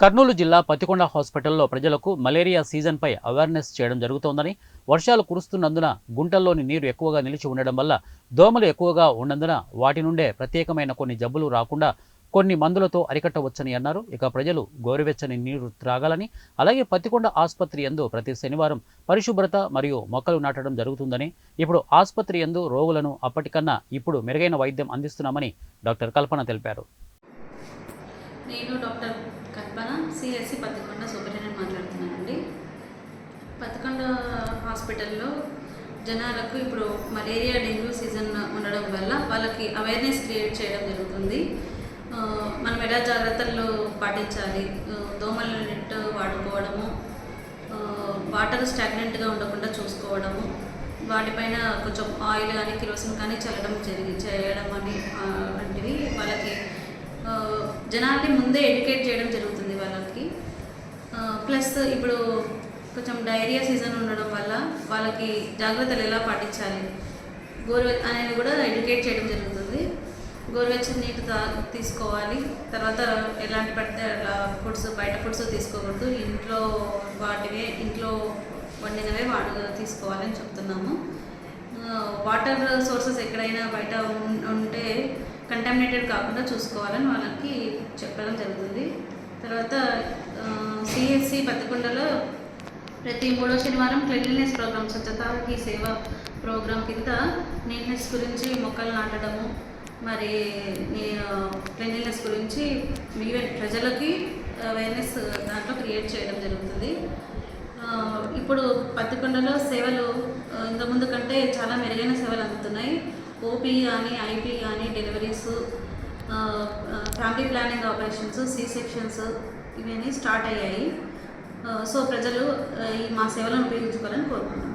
కర్నూలు జిల్లా పత్తికొండ హాస్పిటల్లో ప్రజలకు మలేరియా సీజన్పై అవేర్నెస్ చేయడం జరుగుతోందని, వర్షాలు కురుస్తున్నందున గుంటల్లోని నీరు ఎక్కువగా నిలిచి ఉండడం వల్ల దోమలు ఎక్కువగా ఉన్నందున వాటి నుండే ప్రత్యేకమైన కొన్ని జబ్బులు రాకుండా కొన్ని మందులతో అరికట్టవచ్చని అన్నారు. ఇక ప్రజలు గోరువెచ్చని నీరు త్రాగాలని, అలాగే పత్తికొండ ఆసుపత్రి యందు ప్రతి శనివారం పరిశుభ్రత మరియు మొక్కలు నాటడం జరుగుతుందని, ఇప్పుడు ఆసుపత్రి యందు రోగులను అప్పటికన్నా ఇప్పుడు మెరుగైన వైద్యం అందిస్తున్నామని డాక్టర్ కల్పన తెలిపారు. నేను డాక్టర్ కల్పన సిఎస్సి పత్తికొండ సూపరింటెండెంట్ మాట్లాడుతున్నానండి. పత్తికొండ హాస్పిటల్లో జనాలకు ఇప్పుడు మలేరియా డెంగ్యూ సీజన్ ఉండడం వల్ల వాళ్ళకి అవేర్నెస్ క్రియేట్ చేయడం జరుగుతుంది. మనం ఎలా జాగ్రత్తలు పాటించాలి, దోమల నెట్ వాడుకోవడము, వాటర్ స్టాగ్నెంట్గా ఉండకుండా చూసుకోవడము, వాటిపైన కొంచెం ఆయిల్ కానీ కిరోసిన్ కానీ చేయడం వంటివి వాళ్ళకి జనాల్ని ముందే ఎడ్యుకేట్ చేయడం జరుగుతుంది వాళ్ళకి. ప్లస్ ఇప్పుడు కొంచెం డైరియా సీజన్ ఉండడం వల్ల వాళ్ళకి జాగ్రత్తలు ఎలా పాటించాలి అనేది కూడా ఎడ్యుకేట్ చేయడం జరుగుతుంది. గోరువెచ్చని నీటి తీసుకోవాలి, తర్వాత ఎలాంటి పడితే అలా ఫుడ్స్, బయట ఫుడ్స్ తీసుకోకూడదు, ఇంట్లో వండినవే తీసుకోవాలని చెప్తున్నాము. వాటర్ సోర్సెస్ ఎక్కడైనా బయట ఉంటే కంటామినేటెడ్ కాకుండా చూసుకోవాలని వాళ్ళకి చెప్పడం జరుగుతుంది. తర్వాత సిఎస్సి పత్తికొండలో ప్రతి 3వ శనివారం క్లీన్లీనెస్ ప్రోగ్రామ్, స్వచ్ఛతా హీ సేవ ప్రోగ్రామ్ కింద నీట్నెస్ గురించి మొక్కలు నాటడము, మరి క్లీన్లీనెస్ గురించి ఈవెన్ ప్రజలకి అవేర్నెస్ దాంట్లో క్రియేట్ చేయడం జరుగుతుంది. ఇప్పుడు పత్తికొండలో సేవలు ఇంతకుముందు కంటే చాలా మెరుగైన సేవలు అందుతున్నాయి. ఓపీ కానీ, ఐపీ కానీ, deliveries, family planning operations, C sections ఇవన్నీ స్టార్ట్ అయ్యాయి. సో ప్రజలు మా సేవలను ఉపయోగించుకోవాలని కోరుకుంటున్నాను.